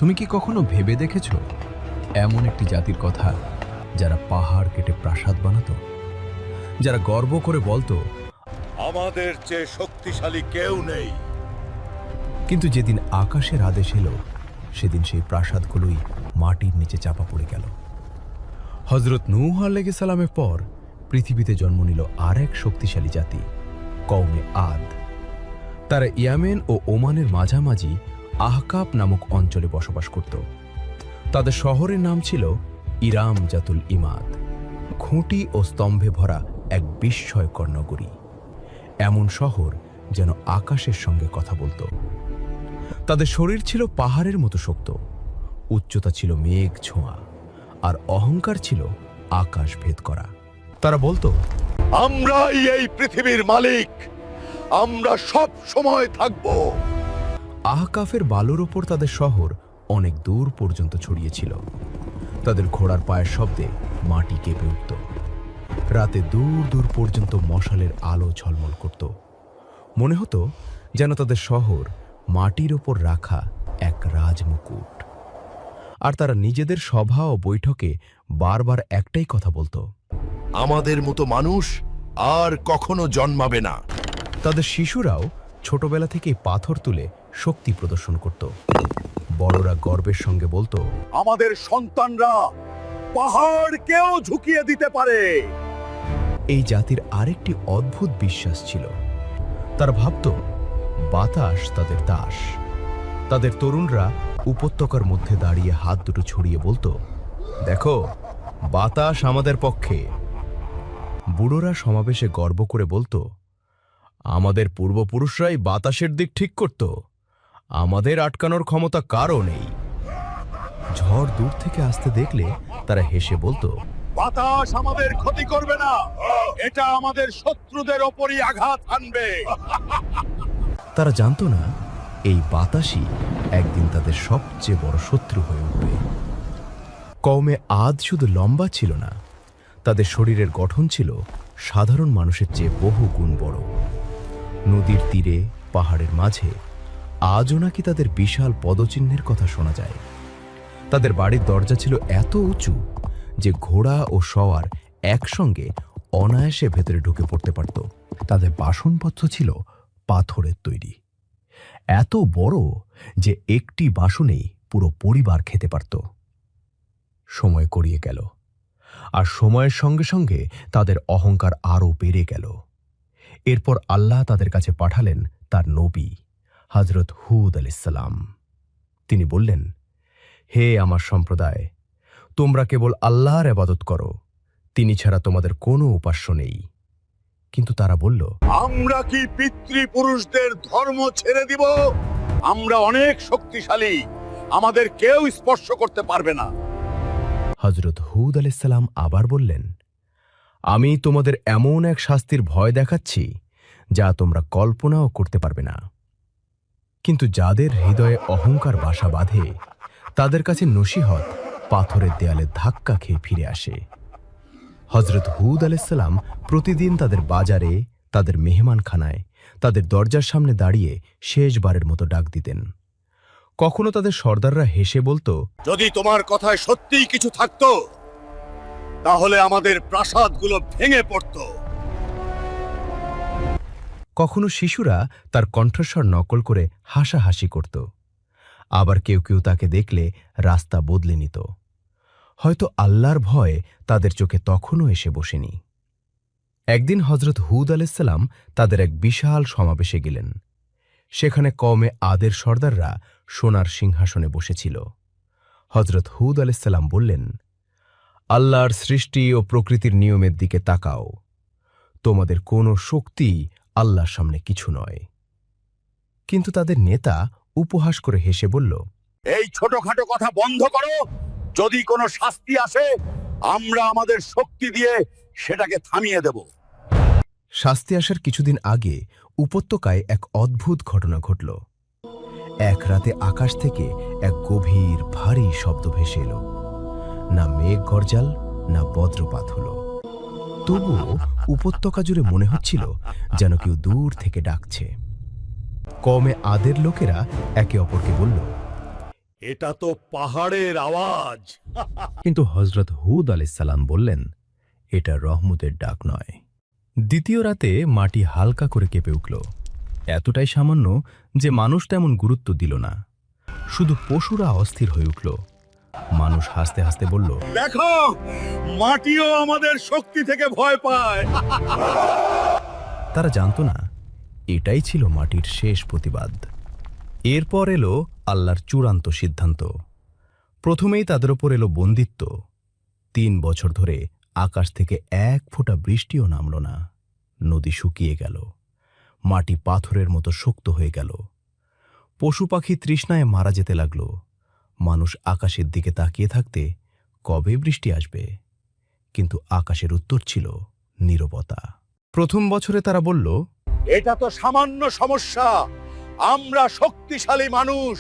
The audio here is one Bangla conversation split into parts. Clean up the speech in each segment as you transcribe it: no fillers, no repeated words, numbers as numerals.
তুমি কি কখনো ভেবে দেখেছো এমন একটি জাতির কথা যারা পাহাড় কেটে প্রাসাদ বানাতো, যারা গর্ব করে বলতো আমাদের চেয়ে শক্তিশালী কেউ নেই। কিন্তু যেদিন আকাশের আদেশ এলো সেদিন সেই প্রাসাদগুলোই মাটির নিচে চাপা পড়ে গেল। হযরত নূহ আলাইহিস সালামের পর পৃথিবীতে জন্ম নিল আর এক শক্তিশালী জাতি, কওমে আদ। তারা ইয়ামেন ও ওমানের মাঝামাঝি আহকাব নামক অঞ্চলে বসবাস করত। তাদের শহরের নাম ছিল ইরাম জাতুল ইমাদ, খুঁটি ও স্তম্ভে ভরা এক বিস্ময়কর নগরী। এমন শহর যেন আকাশের সঙ্গে কথা বলতো। তাদের শরীর ছিল পাহাড়ের মতো শক্ত, উচ্চতা ছিল মেঘ ছোঁয়া, আর অহংকার ছিল আকাশ ভেদ করা। তারা বলতো, আমরাই এই পৃথিবীর মালিক, আমরা সব সময় থাকব। আহকাফের বালুর ওপর তাদের শহর অনেক দূর পর্যন্ত ছড়িয়েছিল। তাদের ঘোড়ার পায়ের শব্দে মাটি কেঁপে উঠত। রাতে দূর দূর পর্যন্ত মশালের আলো ঝলমল করত। মনে হতো যেন তাদের শহর মাটির ওপর রাখা এক রাজমুকুট। আর তারা নিজেদের সভা ও বৈঠকে বারবার একটাই কথা বলতো, আমাদের মতো মানুষ আর কখনো জন্মাবে না। তাদের শিশুরাও ছোটবেলা থেকেই পাথর তুলে শক্তি প্রদর্শন করত। বড়রা গর্বের সঙ্গে বলতো, আমাদের সন্তানরা পাহাড়কেও ঝুঁকিয়ে দিতে পারে। এই জাতির আরেকটি অদ্ভুত বিশ্বাস ছিল। তারা ভাবত বাতাস তাদের দাস। তাদের তরুণরা উপত্যকার মধ্যে দাঁড়িয়ে হাত দুটো ছড়িয়ে বলতো, দেখো, বাতাস আমাদের পক্ষে। বুড়োরা সমাবেশে গর্ব করে বলতো, আমাদের পূর্বপুরুষরাই বাতাসের দিক ঠিক করত, আমাদের আটকানোর ক্ষমতা কারও নেই। ঝড় দূর থেকে আসতে দেখলে তারা হেসে বলতো, বাতাস আমাদের ক্ষতি করবে না, এটা আমাদের শত্রুদের ওপরই আঘাত আনবে। তারা জানতো না এই বাতাসই একদিন তাদের সবচেয়ে বড় শত্রু হয়ে উঠবে। কওমে আদ শুধু লম্বা ছিল না, তাদের শরীরের গঠন ছিল সাধারণ মানুষের চেয়ে বহু গুণ বড়। নদীর তীরে, পাহাড়ের মাঝে আজও নাকি তাদের বিশাল পদচিহ্নের কথা শোনা যায়। তাদের বাড়ির দরজা ছিল এত উঁচু যে ঘোড়া ও সওয়ার একসঙ্গে অনায়াসে ভেতরে ঢুকে পড়তে পারত। তাদের বাসনপত্র ছিল পাথরের তৈরি, এত বড় যে একটি বাসনেই পুরো পরিবার খেতে পারত। সময় গড়িয়ে গেল, আর সময়ের সঙ্গে সঙ্গে তাদের অহংকার আরও বেড়ে গেল। এরপর আল্লাহ তাদের কাছে পাঠালেন তার নবী হযরত হুদ আলাইহিস সালাম। তিনি বললেন, হে আমার সম্প্রদায়, তোমরা কেবল আল্লাহর ইবাদত করো, তিনি ছাড়া তোমাদের কোনো উপাস্য নেই। কিন্তু তারা বলল, আমরা কি পিতৃপুরুষদের ধর্ম ছেড়ে দিব? আমরা অনেক শক্তিশালী, আমাদের কেউ স্পর্শ করতে পারবে না। হযরত হুদ আলাইহিস সালাম আবার বললেন, আমি তোমাদের এমন এক শাস্তির ভয় দেখাচ্ছি যা তোমরা কল্পনাও করতে পারবে না। কিন্তু যাদের হৃদয়ে অহংকার বাসা বাঁধে তাদের কাছে নসিহত পাথরের দেয়ালে ধাক্কা খেয়ে ফিরে আসে। হযরত হুদ আলাইহিস সালাম প্রতিদিন তাদের বাজারে, তাদের মেহমানখানায়, তাদের দরজার সামনে দাঁড়িয়ে শেষবারের মতো ডাক দিতেন। কখনো তাদের সর্দাররা হেসে বলতো, যদি তোমার কথায় সত্যিই কিছু থাকতো তাহলে আমাদের প্রাসাদগুলো ভেঙে পড়তো। কখনো শিশুরা তার কণ্ঠস্বর নকল করে হাসাহাসি করত। আবার কেউ কেউ তাকে দেখলে রাস্তা বদলে নিত। হয়তো আল্লাহর ভয় তাদের চোখে তখনও এসে বসেনি। একদিন হযরত হুদ আলাইহিস সালাম তাদের এক বিশাল সমাবেশে গেলেন। সেখানে কওমে আদের সর্দাররা সোনার সিংহাসনে বসেছিল। হযরত হুদ আলাইহিস সালাম বললেন, আল্লাহর সৃষ্টি ও প্রকৃতির নিয়মের দিকে তাকাও, তোমাদের কোনো শক্তি আল্লাহর সামনে কিছু নয়। কিন্তু তাদের নেতা উপহাস করে হেসে বলল, এই ছোটখাটো কথা বন্ধ করো, যদি কোনো শাস্তি আসে আমরা আমাদের শক্তি দিয়ে সেটাকে থামিয়ে দেব। শাস্তি আসার কিছুদিন আগে উপত্যকায় এক অদ্ভুত ঘটনা ঘটল। এক রাতে আকাশ থেকে এক গভীর ভারী শব্দ ভেসে এলো। না মেঘ গর্জাল, না বজ্রপাত হলো। তবুও উপত্যকা জুড়ে মনে হচ্ছিল যেন কেউ দূর থেকে ডাকছে। কওমে আদের লোকেরা একে অপরকে বলল, এটা তো পাহাড়ের আওয়াজ। কিন্তু হজরত হুদ আলাইসাল্লাম বললেন, এটা রহমতের ডাক নয়। দ্বিতীয় রাতে মাটি হালকা করে কেঁপে উঠল, এতটাই সামান্য যে মানুষ তেমন গুরুত্ব দিল না। শুধু পশুরা অস্থির হয়ে উঠল। মানুষ হাসতে হাসতে বলল, দেখো, মাটিও আমাদের শক্তি থেকে ভয় পায়। তারা জানত না এটাই ছিল মাটির শেষ প্রতিবাদ। এরপর এলো আল্লাহর চূড়ান্ত সিদ্ধান্ত। প্রথমেই তাদের ওপর এলো বন্দিত্ব। 3 বছর ধরে আকাশ থেকে 1 ফোঁটা বৃষ্টিও নামল না। নদী শুকিয়ে গেল, মাটি পাথরের মতো শক্ত হয়ে গেল। পশু পাখি তৃষ্ণায় মারা যেতে লাগল। মানুষ আকাশের দিকে তাকিয়ে থাকতে কবে বৃষ্টি আসবে, কিন্তু আকাশের উত্তর ছিল নীরবতা। প্রথম বছরে তারা বলল, এটা তো সামান্য সমস্যা, আমরা শক্তিশালী মানুষ।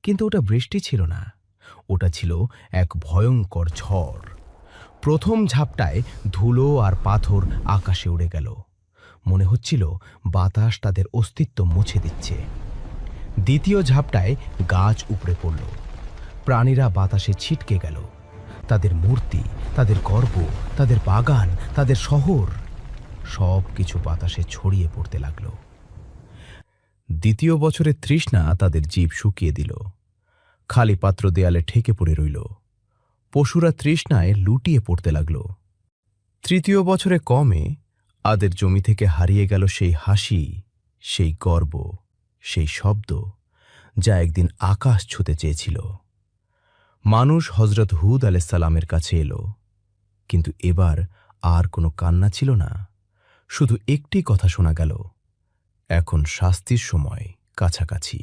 কিন্তু ওটা বৃষ্টি ছিল না, ওটা ছিল এক ভয়ঙ্কর ঝড়। প্রথম ঝাপটায় ধুলো আর পাথর আকাশে উড়ে গেল। মনে হচ্ছিল বাতাস তাদের অস্তিত্ব মুছে দিচ্ছে। দ্বিতীয় ঝাপটায় গাছ উপড়ে পড়ল। প্রাণীরা বাতাসে ছিটকে গেল। তাদের মূর্তি, তাদের গর্ব, তাদের বাগান, তাদের শহর সব কিছু বাতাসে ছড়িয়ে পড়তে লাগল। দ্বিতীয় বছরে তৃষ্ণা তাদের জীব শুকিয়ে দিল। খালি পাত্র দেয়ালে ঠেকে পড়ে রইল। পশুরা তৃষ্ণায় লুটিয়ে পড়তে লাগল। তৃতীয় বছরে কমে আদের জমি থেকে হারিয়ে গেল সেই হাসি, সেই গর্ব, সেই শব্দ যা একদিন আকাশ ছুঁতে চেয়েছিল। মানুষ হজরত হুদ আলাইসাল্লামের কাছে এলো, কিন্তু এবার আর কোনো কান্না ছিল না। শুধু একটি কথা শোনা গেল, এখন শাস্তির সময় কাছাকাছি।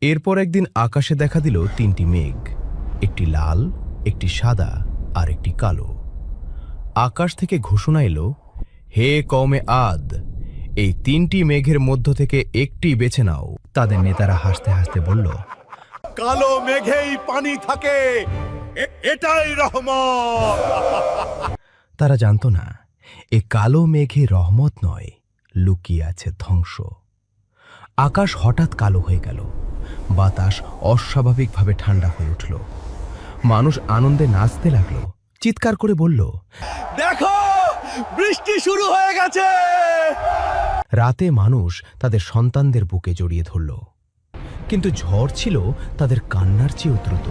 এরপর একদিন আকাশে দেখা দিল 3টি মেঘ, একটি লাল, একটি সাদা আর একটি কালো। আকাশ থেকে ঘোষণা এলো, হে কওমে আদ, এই 3টি মেঘের মধ্য থেকে একটি বেছে নাও। তাদের নেতারা হাসতে হাসতে বলল, কালো মেঘেই পানি থাকে, এটাই রহমত। তারা জানত না এ কালো মেঘে রহমত নয়, লুকিয়ে আছে ধ্বংস। আকাশ হঠাৎ কালো হয়ে গেল। বাতাস অস্বাভাবিকভাবে ঠান্ডা হয়ে উঠল। মানুষ আনন্দে নাচতে লাগল, চিৎকার করে বলল, দেখো, বৃষ্টি শুরু হয়ে গেছে। রাতে মানুষ তাদের সন্তানদের বুকে জড়িয়ে ধরল, কিন্তু ঝড় ছিল তাদের কান্নার চেয়েও দ্রুত।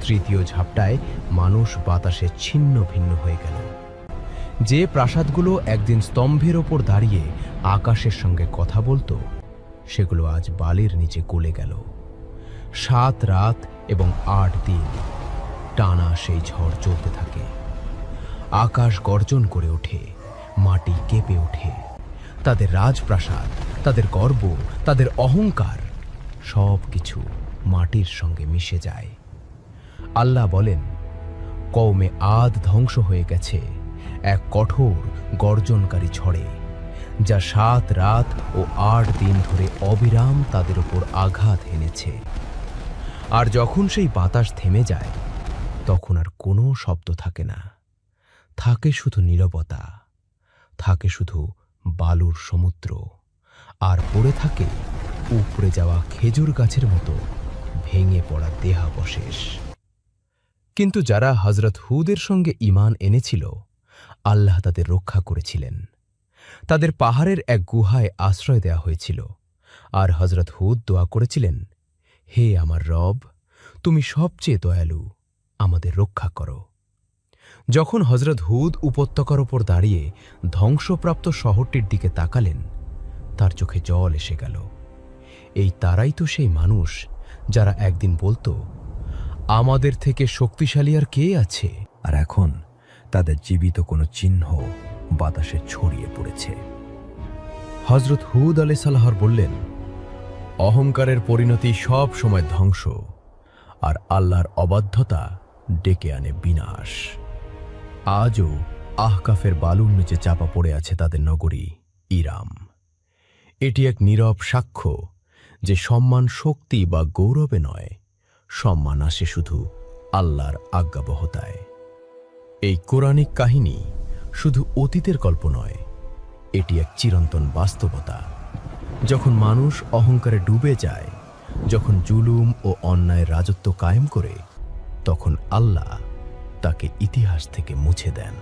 তৃতীয় ঝাপটায় মানুষ বাতাসে ছিন্ন ভিন্ন হয়ে গেল। যে প্রাসাদগুলো একদিন স্তম্ভের ওপর দাঁড়িয়ে আকাশের সঙ্গে কথা বলতো, সেগুলো আজ বালির নিচে গলে গেল। 7 রাত এবং 8 দিন টানা সেই ঝড় চলতে থাকে। আকাশ গর্জন করে ওঠে, মাটি কেঁপে ওঠে। তাদের রাজপ্রাসাদ, তাদের গর্ব, তাদের অহংকার সব কিছু মাটির সঙ্গে মিশে যায়। আল্লাহ বলেন, কওমে আদ ধ্বংস হয়ে গেছে এক কঠোর গর্জনকারী ঝড়ে, যা 7 রাত ও 8 দিন ধরে অবিরাম তাদের উপর আঘাত হেনেছে। আর যখন সেই বাতাস থেমে যায়, তখন আর কোনো শব্দ থাকে না। থাকে শুধু নীরবতা, থাকে শুধু বালুর সমুদ্র, আর পড়ে থাকে উপড়ে যাওয়া খেজুর গাছের মতো ভেঙে পড়া দেহাবশেষ। কিন্তু যারা হজরত হুদের সঙ্গে ঈমান এনেছিল, আল্লাহ তাদের রক্ষা করেছিলেন। তাদের পাহাড়ের এক গুহায় আশ্রয় দেয়া হয়েছিল, আর হজরত হুদ দোয়া করেছিলেন, হে আমার রব, তুমি সবচেয়ে দয়ালু, আমাদের রক্ষা করো। যখন হজরত হুদ উপত্যকার ওপর দাঁড়িয়ে ধ্বংসপ্রাপ্ত শহরটির দিকে তাকালেন, তার চোখে জল এসে গেল। এই তারাই তো সেই মানুষ যারা একদিন বলতো, আমাদের থেকে শক্তিশালী আর কে আছে? আর এখন তাদের জীবিত কোনো চিহ্ন বাতাসে ছড়িয়ে পড়েছে। হজরত হুদ আলাইহিসসালাম বললেন, অহংকারের পরিণতি সব সময় ধ্বংস, আর আল্লাহর অবাধ্যতা ডেকে আনে বিনাশ। আজও আহকাফের বালুর নিচে চাপা পড়ে আছে তাদের নগরী ইরাম। এটি এক নীরব সাক্ষ্য যে সম্মান শক্তি বা গৌরবে নয়, সম্মান আসে শুধু আল্লাহর আজ্ঞাবহতায়। এই কোরআনিক কাহিনী শুধু অতীতের গল্প নয়, এটি এক চিরন্তন বাস্তবতা। যখন মানুষ অহংকারে ডুবে যায়, যখন জুলুম ও অন্যায় রাজত্ব কায়েম করে তখন আল্লাহ তাকে ইতিহাস থেকে মুছে দেন।